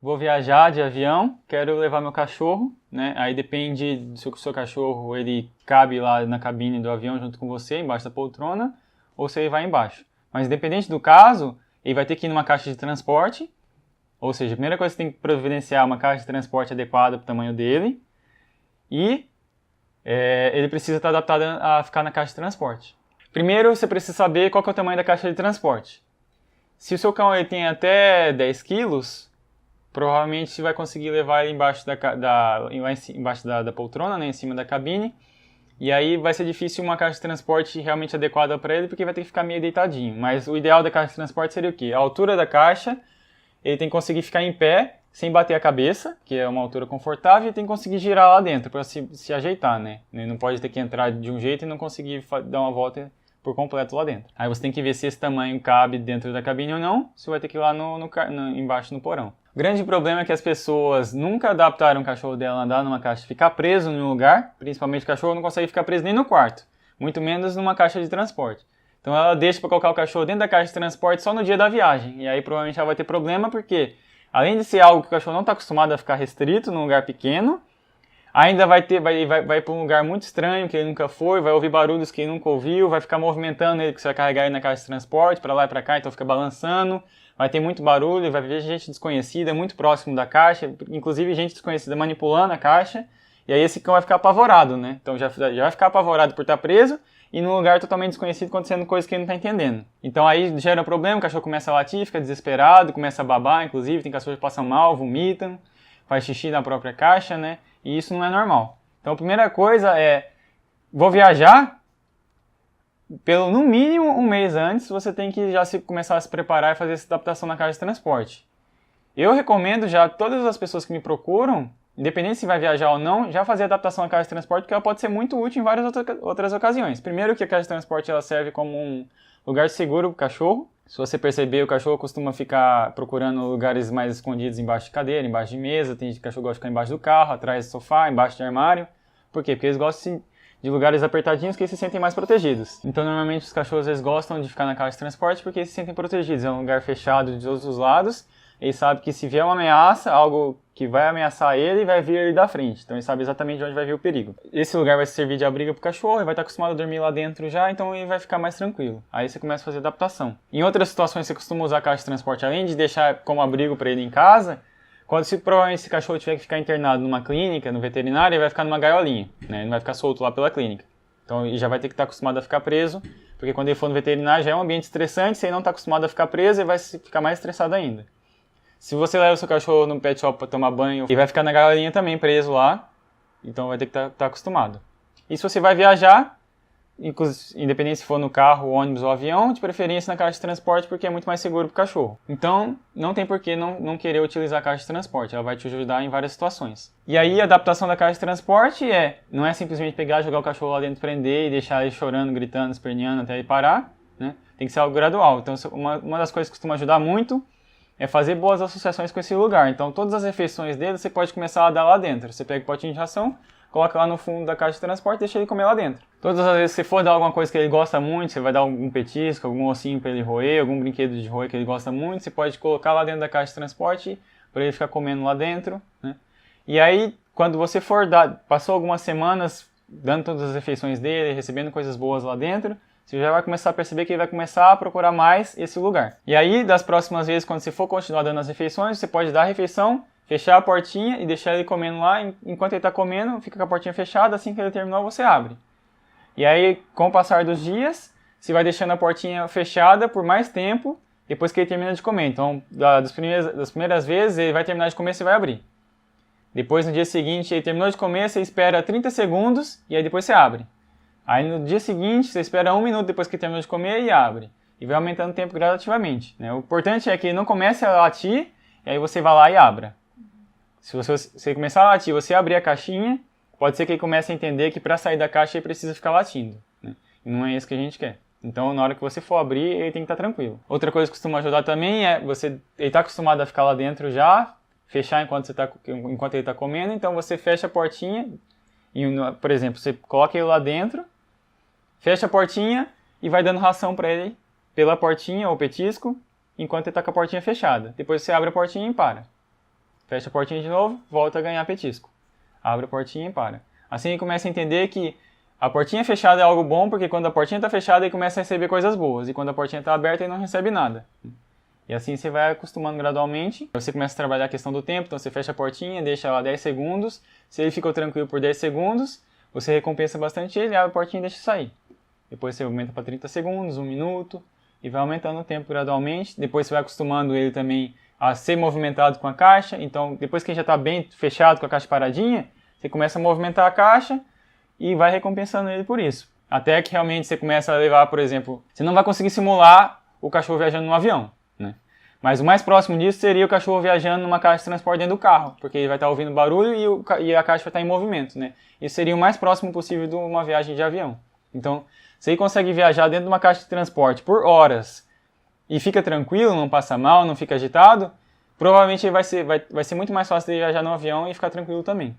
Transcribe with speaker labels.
Speaker 1: vou viajar de avião, quero levar meu cachorro, né? Aí depende se o seu cachorro ele cabe lá na cabine do avião junto com você, embaixo da poltrona, ou se ele vai embaixo. Mas independente do caso, ele vai ter que ir numa caixa de transporte, ou seja, a primeira coisa que você tem que providenciar é uma caixa de transporte adequada para o tamanho dele, e ele precisa estar adaptado a ficar na caixa de transporte. Primeiro, você precisa saber qual que é o tamanho da caixa de transporte. Se o seu cão ele tem até 10 quilos, provavelmente você vai conseguir levar ele embaixo da poltrona, né, em cima da cabine. E aí vai ser difícil uma caixa de transporte realmente adequada para ele, porque vai ter que ficar meio deitadinho. Mas o ideal da caixa de transporte seria o quê? A altura da caixa, ele tem que conseguir ficar em pé, sem bater a cabeça, que é uma altura confortável, e tem que conseguir girar lá dentro para se ajeitar, né? Ele não pode ter que entrar de um jeito e não conseguir dar uma volta por completo lá dentro. Aí você tem que ver se esse tamanho cabe dentro da cabine ou não, você vai ter que ir lá embaixo no porão. O grande problema é que as pessoas nunca adaptaram o cachorro dela a andar numa caixa, ficar preso em um lugar, principalmente o cachorro não consegue ficar preso nem no quarto, muito menos numa caixa de transporte. Então ela deixa para colocar o cachorro dentro da caixa de transporte só no dia da viagem, e aí provavelmente ela vai ter problema porque, além de ser algo que o cachorro não está acostumado a ficar restrito num lugar pequeno, ainda vai para um lugar muito estranho que ele nunca foi, vai ouvir barulhos que ele nunca ouviu, vai ficar movimentando ele, porque você vai carregar ele na caixa de transporte, para lá e para cá, então fica balançando, vai ter muito barulho, vai ver gente desconhecida muito próximo da caixa, inclusive gente desconhecida manipulando a caixa, e aí esse cão vai ficar apavorado, né? Então já vai ficar apavorado por estar preso e num lugar totalmente desconhecido acontecendo coisas que ele não está entendendo. Então aí gera um problema, o cachorro começa a latir, fica desesperado, começa a babar, inclusive, tem cachorros que passam mal, vomitam, faz xixi na própria caixa, né? E isso não é normal. Então a primeira coisa é, vou viajar, no mínimo um mês antes, você tem que já começar a se preparar e fazer essa adaptação na caixa de transporte. Eu recomendo já todas as pessoas que me procuram, independente se vai viajar ou não, já fazer a adaptação na caixa de transporte, porque ela pode ser muito útil em várias outras ocasiões. Primeiro que a caixa de transporte ela serve como um lugar seguro para o cachorro. Se você perceber, o cachorro costuma ficar procurando lugares mais escondidos embaixo de cadeira, embaixo de mesa, tem cachorro que gosta de ficar embaixo do carro, atrás do sofá, embaixo de armário. Por quê? Porque eles gostam de lugares apertadinhos que eles se sentem mais protegidos. Então normalmente os cachorros eles gostam de ficar na caixa de transporte porque eles se sentem protegidos. É um lugar fechado de todos os lados. Ele sabe que se vier uma ameaça, algo que vai ameaçar ele, vai vir ele da frente. Então ele sabe exatamente de onde vai vir o perigo. Esse lugar vai servir de abrigo para o cachorro, ele vai estar acostumado a dormir lá dentro já, então ele vai ficar mais tranquilo. Aí você começa a fazer adaptação. Em outras situações você costuma usar a caixa de transporte, além de deixar como abrigo para ele em casa, provavelmente esse cachorro tiver que ficar internado numa clínica, no veterinário, ele vai ficar numa gaiolinha, né? Ele não vai ficar solto lá pela clínica. Então ele já vai ter que estar acostumado a ficar preso, porque quando ele for no veterinário já é um ambiente estressante, se ele não está acostumado a ficar preso, ele vai ficar mais estressado ainda. Se você leva o seu cachorro no pet shop para tomar banho, ele vai ficar na gaiolinha também preso lá, então vai ter que estar acostumado. E se você vai viajar, independente se for no carro, ônibus ou avião, de preferência na caixa de transporte, porque é muito mais seguro para o cachorro. Então, não tem por que não querer utilizar a caixa de transporte, ela vai te ajudar em várias situações. E aí, a adaptação da caixa de transporte não é simplesmente pegar, jogar o cachorro lá dentro, prender e deixar ele chorando, gritando, esperneando até ele parar, né? Tem que ser algo gradual. Então, uma das coisas que costuma ajudar muito é fazer boas associações com esse lugar. Então, todas as refeições dele, você pode começar a dar lá dentro. Você pega o potinho de ração, coloca lá no fundo da caixa de transporte e deixa ele comer lá dentro. Todas as vezes que você for dar alguma coisa que ele gosta muito, você vai dar algum petisco, algum ossinho para ele roer, algum brinquedo de roer que ele gosta muito, você pode colocar lá dentro da caixa de transporte para ele ficar comendo lá dentro, né? E aí, quando você for passou algumas semanas dando todas as refeições dele, recebendo coisas boas lá dentro, você já vai começar a perceber que ele vai começar a procurar mais esse lugar. E aí, das próximas vezes, quando você for continuar dando as refeições, você pode dar a refeição, fechar a portinha e deixar ele comendo lá. Enquanto ele está comendo, fica com a portinha fechada, assim que ele terminou, você abre. E aí, com o passar dos dias, você vai deixando a portinha fechada por mais tempo, depois que ele termina de comer. Então, das primeiras vezes, ele vai terminar de comer, você vai abrir. Depois, no dia seguinte, ele terminou de comer, você espera 30 segundos e aí depois você abre. Aí no dia seguinte, você espera 1 minuto depois que terminou de comer e abre. E vai aumentando o tempo gradativamente, né? O importante é que ele não comece a latir e aí você vai lá e abra. Se você começar a latir, você abrir a caixinha, pode ser que ele comece a entender que para sair da caixa ele precisa ficar latindo, né? E não é isso que a gente quer. Então, na hora que você for abrir, ele tem que estar tranquilo. Outra coisa que costuma ajudar também é ele está acostumado a ficar lá dentro já, fechar enquanto ele está comendo, então você fecha a portinha e, por exemplo, você coloca ele lá dentro, fecha a portinha e vai dando ração para ele pela portinha ou petisco, enquanto ele está com a portinha fechada. Depois você abre a portinha e para. Fecha a portinha de novo, volta a ganhar petisco. Abre a portinha e para. Assim ele começa a entender que a portinha fechada é algo bom, porque quando a portinha está fechada ele começa a receber coisas boas. E quando a portinha está aberta ele não recebe nada. E assim você vai acostumando gradualmente. Você começa a trabalhar a questão do tempo, então você fecha a portinha, deixa lá 10 segundos. Se ele ficou tranquilo por 10 segundos, você recompensa bastante ele, abre a portinha e deixa sair. Depois você aumenta para 30 segundos, 1 minuto, e vai aumentando o tempo gradualmente. Depois você vai acostumando ele também a ser movimentado com a caixa. Então, depois que ele já está bem fechado com a caixa paradinha, você começa a movimentar a caixa e vai recompensando ele por isso. Até que realmente você começa a levar, por exemplo, você não vai conseguir simular o cachorro viajando no avião, né? Mas o mais próximo disso seria o cachorro viajando numa caixa de transporte dentro do carro, porque ele vai estar ouvindo barulho e a caixa vai estar em movimento, né? Isso seria o mais próximo possível de uma viagem de avião. Então, se ele consegue viajar dentro de uma caixa de transporte por horas e fica tranquilo, não passa mal, não fica agitado, provavelmente vai ser muito mais fácil de viajar no avião e ficar tranquilo também.